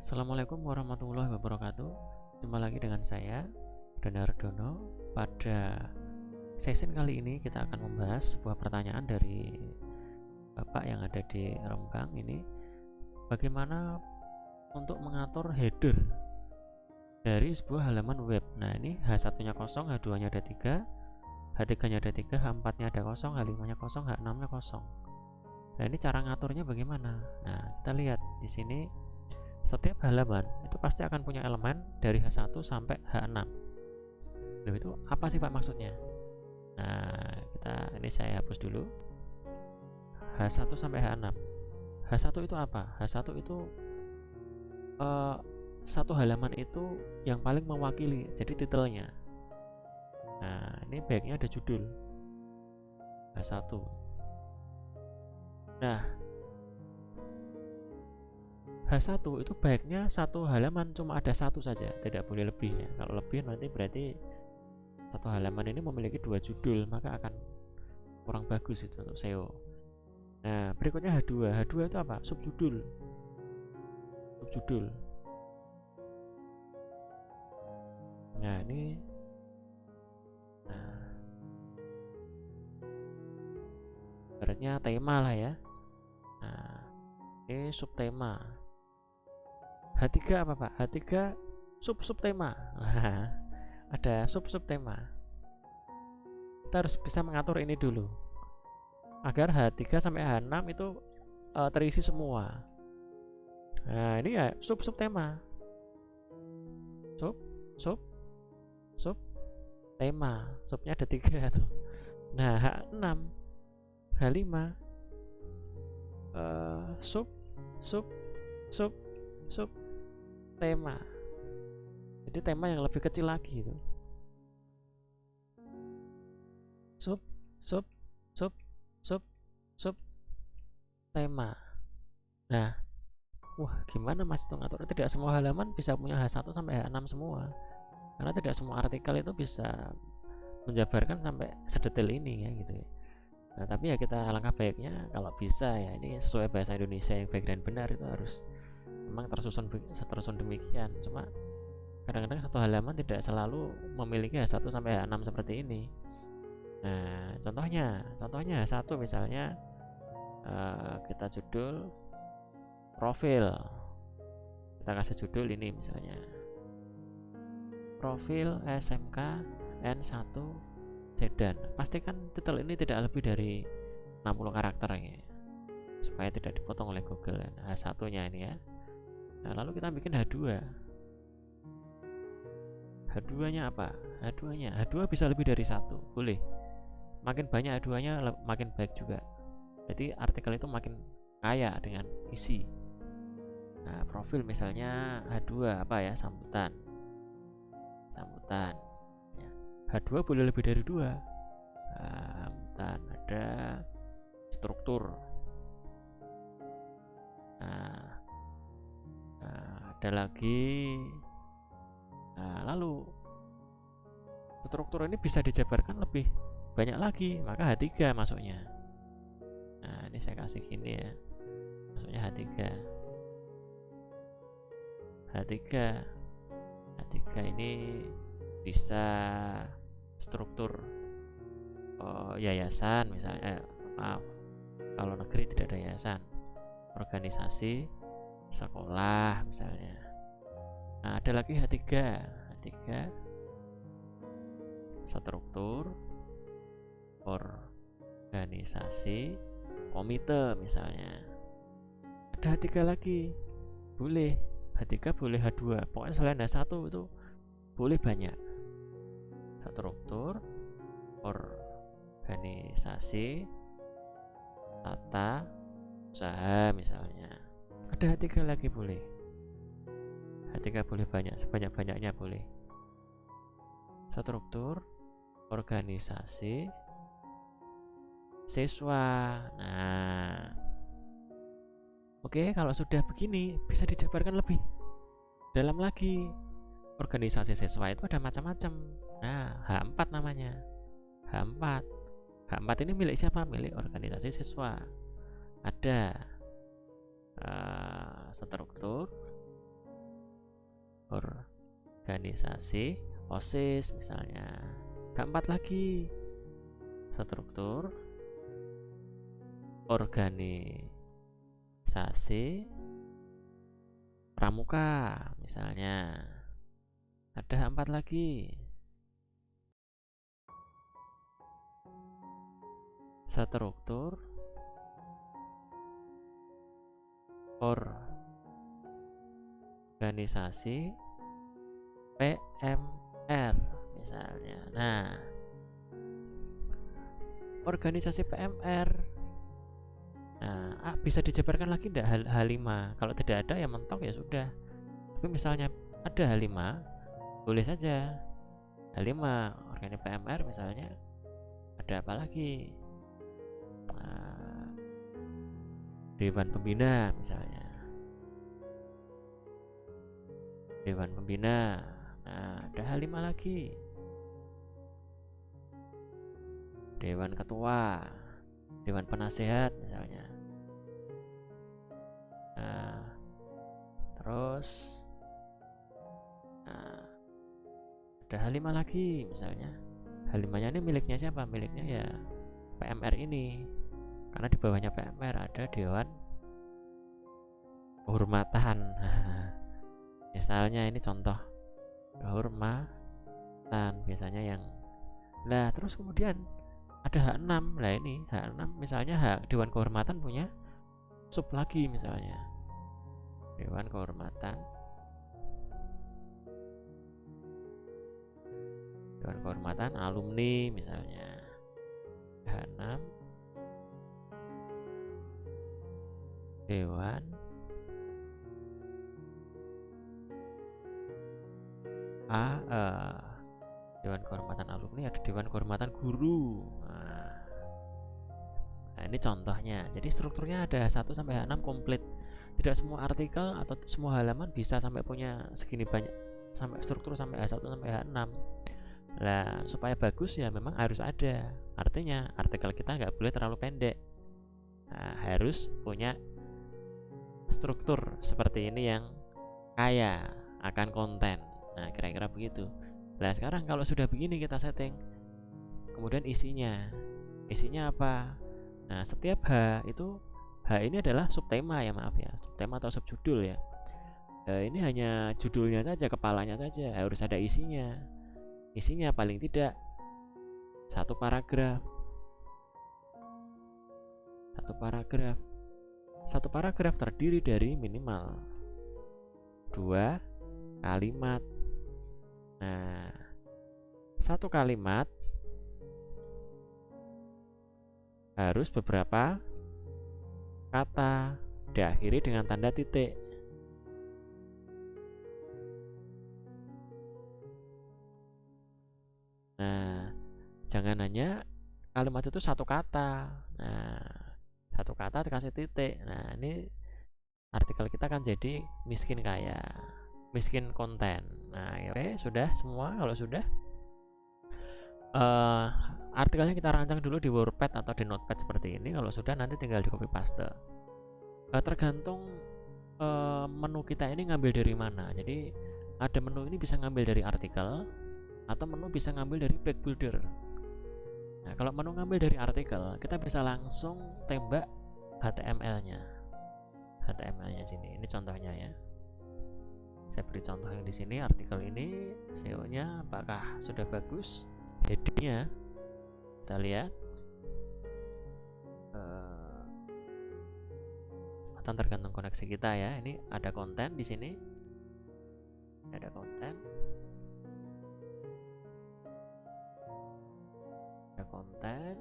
Assalamualaikum warahmatullahi wabarakatuh. Jumpa lagi dengan saya, Danardono. Pada session kali ini kita akan membahas sebuah pertanyaan dari Bapak yang ada di Rembang ini. Bagaimana untuk mengatur header dari sebuah halaman web. Nah, ini H1-nya kosong, H2-nya ada 3, H3-nya ada 3, H4-nya ada kosong, H5-nya kosong, H6-nya kosong. Nah, ini cara ngaturnya bagaimana? Nah, kita lihat di sini. Setiap halaman itu pasti akan punya elemen dari H1 sampai H6. Loh, itu apa sih Pak maksudnya? Nah, ini saya hapus dulu. H1 sampai H6. H1 itu apa? H1 itu satu halaman itu yang paling mewakili, jadi titelnya. Nah, ini baiknya ada judul H1. Nah, H1 itu baiknya satu halaman cuma ada satu saja, tidak boleh lebih ya. Kalau lebih nanti berarti satu halaman ini memiliki 2 judul, maka akan kurang bagus itu untuk SEO. Nah, berikutnya H2. H2 itu apa? Subjudul. Nah, ini beratnya tema lah ya. Nah, ini subtema. H3 apa Pak? H3 subtema. Nah, ada subtema. Kita harus bisa mengatur ini dulu agar H3 sampai H6 itu terisi semua. Nah, ini ya subtema. Sub tema. Subnya ada 3 tuh. Nah, H6, H5 sub tema. Jadi tema yang lebih kecil lagi itu. Sub tema. Nah, gimana Mas itu ngatur? Tidak semua halaman bisa punya H1 sampai H6 semua. Karena tidak semua artikel itu bisa menjabarkan sampai sedetail ini ya gitu ya. Nah, tapi ya kita alangkah baiknya kalau bisa ya ini sesuai bahasa Indonesia yang baik dan benar itu harus memang tersusun demikian. Cuma kadang-kadang satu halaman tidak selalu memiliki H1 sampai H6 seperti ini. Nah, contohnya H1 misalnya kita judul profil. Kita kasih judul ini misalnya profil SMK N1 Sedan. Pastikan titel ini tidak lebih dari 60 karakter ya, supaya tidak dipotong oleh Google. Nah, H1-nya ini ya. Nah, lalu kita bikin H2. H2-nya apa? H2 bisa lebih dari 1, boleh. Makin banyak H2-nya makin baik juga. Jadi artikel itu makin kaya dengan isi. Nah, profil misalnya H2 apa ya? Sambutan. Ya. H2 boleh lebih dari 2. Sambutan, ada struktur. Nah, ada lagi. Nah, lalu struktur ini bisa dijabarkan lebih banyak lagi, maka H3 masuknya. Nah, ini saya kasih gini ya, masuknya H3 ini bisa struktur yayasan misalnya, maaf kalau negeri tidak ada yayasan, organisasi, sekolah misalnya. Nah, ada lagi H3 struktur organisasi, komite misalnya. Ada H3 lagi, boleh H3 boleh H2, pokoknya selain H1 itu boleh banyak. Struktur organisasi, tata usaha misalnya. Ada H3 lagi boleh. H3 boleh banyak, sebanyak-banyaknya boleh. Struktur organisasi, siswa. Nah, oke, kalau sudah begini bisa dijabarkan lebih dalam lagi. Organisasi siswa itu ada macam-macam. Nah, H4 namanya. H4 ini milik siapa? Milik organisasi siswa. Ada struktur organisasi OSIS misalnya. Keempat lagi, struktur organisasi pramuka misalnya. Ada 4 lagi, struktur organisasi PMR misalnya. Nah, organisasi PMR, nah, bisa dijabarkan lagi tidak H5? Kalau tidak ada ya mentok ya sudah. Tapi misalnya ada H5, boleh saja. H5 organisasi PMR misalnya. Ada apa lagi? Dewan Pembina misalnya. Dewan Pembina. Nah, ada H5 lagi. Dewan Ketua, Dewan Penasehat misalnya. Nah, terus ada H5 lagi misalnya. H5-nya ini miliknya siapa? Miliknya ya PMR ini. Karena di bawahnya PMR ada Dewan Kehormatan. Misalnya ini contoh kehormatan biasanya yang. Nah, terus kemudian ada H6. Nah, ini H6 misalnya Dewan Kehormatan punya sub lagi misalnya. Dewan Kehormatan. Dewan Kehormatan alumni misalnya. H6 Dewan Dewan Kehormatan alumni, ada Dewan Kehormatan guru. Nah, ini contohnya. Jadi strukturnya ada 1 sampai H6 komplit. Tidak semua artikel atau semua halaman bisa sampai punya segini banyak, sampai struktur sampai H1 sampai H6. Nah, supaya bagus ya memang harus ada. Artinya artikel kita nggak boleh terlalu pendek. Nah, harus punya struktur seperti ini yang kaya akan konten. Nah, kira-kira begitu. Nah, sekarang kalau sudah begini kita setting, kemudian isinya apa? Nah, setiap H ini adalah subtema ya, maaf ya, subtema atau subjudul ya. Ini hanya judulnya saja, kepalanya saja, harus ada isinya. Isinya paling tidak 1 paragraf. 1 paragraf terdiri dari minimal 2 kalimat. Nah, 1 kalimat harus beberapa kata, diakhiri dengan tanda titik. Nah, jangan hanya kalimat itu 1 kata. Nah, 1 kata dikasih titik. Nah, ini artikel kita kan jadi miskin kaya, miskin konten. Nah, oke, sudah semua. Kalau sudah, artikelnya kita rancang dulu di WordPad atau di Notepad seperti ini. Kalau sudah, nanti tinggal di copy paste. Tergantung menu kita ini ngambil dari mana. Jadi ada menu ini bisa ngambil dari artikel, atau menu bisa ngambil dari page builder. Nah, kalau menu ngambil dari artikel, kita bisa langsung tembak HTML-nya. HTML-nya sini. Ini contohnya ya. Saya beri contoh yang di sini. Artikel ini SEO-nya apakah sudah bagus? Heading-nya kita lihat. Atau tergantung koneksi kita ya. Ini ada konten di sini. Ada konten. Konten.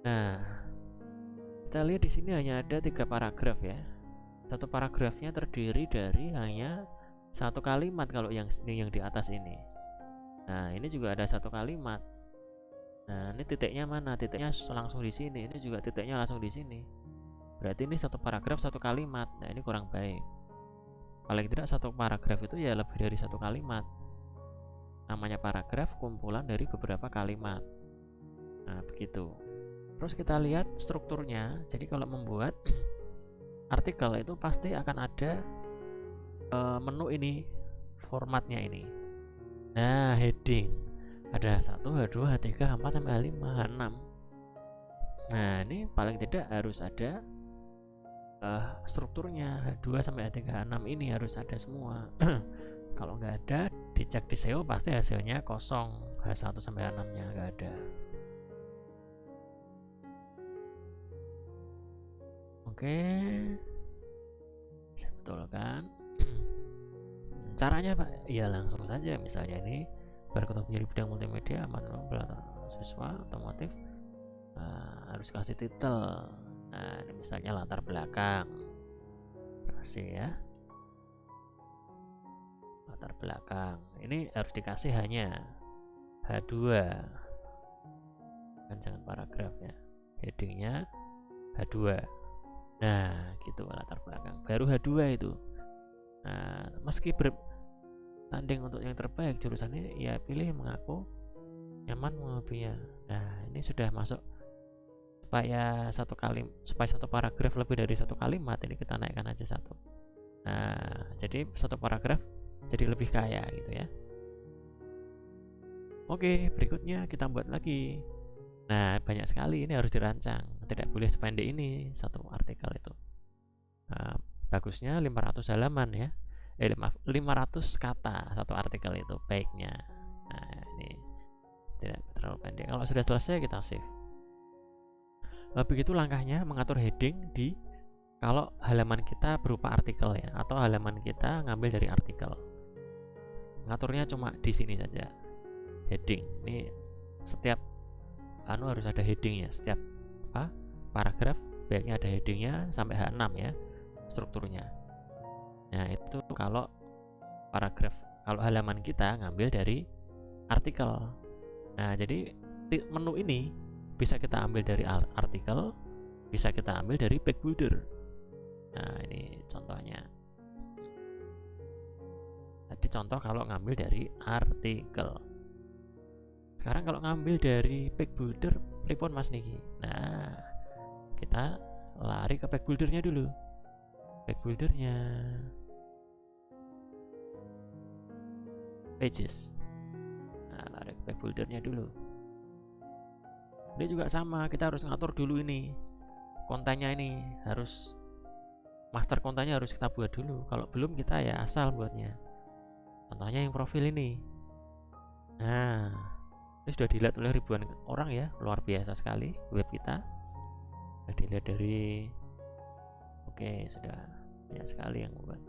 Nah, kita lihat di sini hanya ada 3 paragraf ya. 1 paragrafnya terdiri dari hanya 1 kalimat kalau yang di atas ini. Nah, ini juga ada 1 kalimat. Nah, ini titiknya mana? Titiknya langsung di sini. Ini juga titiknya langsung di sini. Berarti ini 1 paragraf 1 kalimat. Nah, ini kurang baik. Paling tidak 1 paragraf itu ya lebih dari 1 kalimat. Namanya paragraf kumpulan dari beberapa kalimat. Nah, begitu. Terus kita lihat strukturnya. Jadi kalau membuat artikel itu pasti akan ada menu ini, formatnya ini. Nah, heading ada 1, H2, H3, H4 sampai H5, H6. Nah, ini paling tidak harus ada strukturnya. H2 sampai H3, H6 ini harus ada semua. Kalau nggak ada, dicek di SEO pasti hasilnya kosong. H1 sampai H6 nya nggak ada. Oke, saya betulkan. Caranya Pak, ya langsung saja. Misalnya ini berketemu menjadi bidang multimedia, manual, siswa, otomotif, harus kasih titel. Nah, ini misalnya latar belakang, kasih ya, latar belakang. Ini harus dikasih hanya H2, kan jangan paragraf ya. Headingnya H2. Nah, gitu latar belakang. Baru H2 itu. Nah, meski bertanding untuk yang terbaik jurusannya, ya pilih mengaku nyaman menghobinya. Nah, ini sudah masuk. Supaya satu paragraf lebih dari satu kalimat, ini kita naikkan aja 1. Nah, jadi satu paragraf jadi lebih kaya gitu ya. Oke, berikutnya kita buat lagi. Nah, banyak sekali, ini harus dirancang. Tidak boleh sependek ini satu artikel itu. Nah, bagusnya 500 halaman ya. 500 kata satu artikel itu baiknya. Nah, ini tidak terlalu pendek. Kalau sudah selesai kita save. Begitu langkahnya mengatur heading di kalau halaman kita berupa artikel ya, atau halaman kita ngambil dari artikel. Ngaturnya cuma di sini saja. Heading. Ini setiap harus ada headingnya. Setiap paragraf baiknya ada headingnya sampai H6 ya, strukturnya. Nah, itu kalau paragraf. Kalau halaman kita ngambil dari artikel. Nah, jadi menu ini bisa kita ambil dari artikel, bisa kita ambil dari page builder. Nah, ini contohnya. Tadi contoh kalau ngambil dari artikel. Sekarang kalau ngambil dari page builder, pripun Mas Niki? Nah, kita lari ke page buildernya dulu. Page buildernya pages. Nah, lari ke page buildernya dulu. Ini juga sama, kita harus ngatur dulu ini kontennya, ini harus master kontennya harus kita buat dulu. Kalau belum kita ya asal buatnya. Contohnya yang profil ini. Nah, ini sudah dilihat oleh ribuan orang ya, luar biasa sekali web kita. Sudah dilihat dari sudah banyak sekali yang membuat.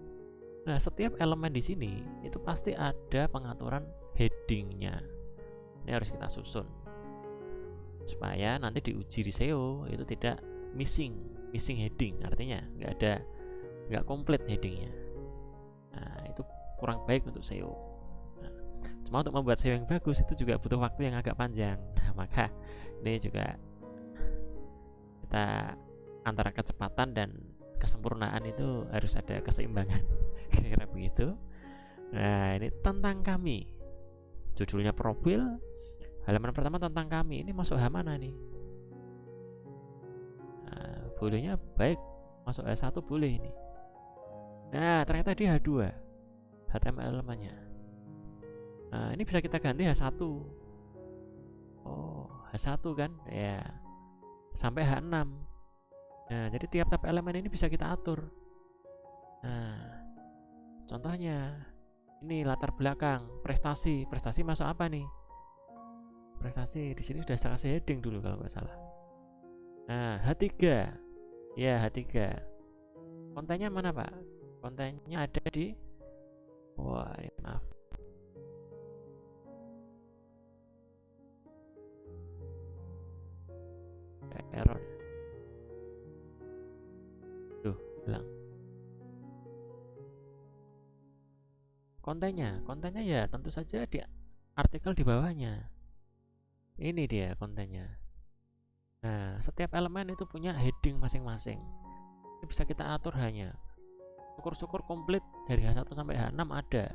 Nah, setiap elemen di sini itu pasti ada pengaturan headingnya. Ini harus kita susun supaya nanti diuji di SEO itu tidak missing heading, artinya nggak komplit headingnya. Nah, itu kurang baik untuk SEO. Nah, cuma untuk membuat SEO yang bagus itu juga butuh waktu yang agak panjang. Nah, maka ini juga kita antara kecepatan dan kesempurnaan itu harus ada keseimbangan. Kira-kira begitu. Nah, ini tentang kami. Judulnya profil. Halaman pertama tentang kami. Ini masuk H mana nih? Nah, bolehnya baik masuk H1 boleh ini. Nah, ternyata dia H2 HTML elemennya. Nah, ini bisa kita ganti H1. Oh, H1 kan? Ya. Sampai H6. Nah, jadi tiap-tiap elemen ini bisa kita atur. Nah, contohnya ini latar belakang, prestasi masuk apa nih? Prestasi di sini sudah saya kasih heading dulu kalau nggak salah. Nah, H3. Ya, H3. Kontennya mana, Pak? Kontennya ada di maaf. Error. Tuh, hilang. Kontennya ya tentu saja di artikel di bawahnya. Ini dia kontennya. Nah, setiap elemen itu punya heading masing-masing. Ini bisa kita atur hanya. Syukur-syukur komplit dari H1 sampai H6 ada.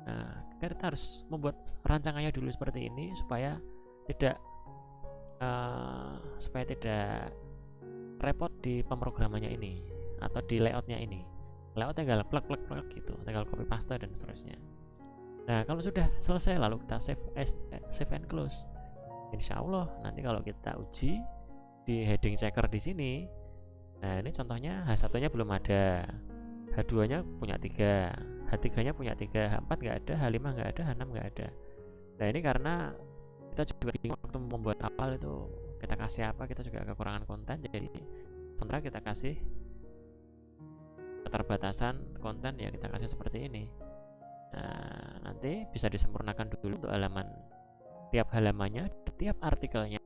Nah, kita harus membuat rancangannya dulu seperti ini supaya tidak repot di pemrogramannya ini. atau di layoutnya ini. Layout tinggal plug gitu, tinggal copy paste dan seterusnya. Nah, kalau sudah selesai lalu kita save and close. Insya Allah nanti kalau kita uji di heading checker di sini, nah ini contohnya H1-nya belum ada, H2-nya punya 3, H3-nya punya 3, H4 nggak ada, H5 nggak ada, H6 nggak ada. Nah ini karena kita juga bingung waktu membuat apel itu kita kasih apa, kita juga kekurangan konten, jadi sementara kita kasih keterbatasan konten ya kita kasih seperti ini. Nah nanti bisa disempurnakan dulu untuk halaman, tiap halamannya, tiap artikelnya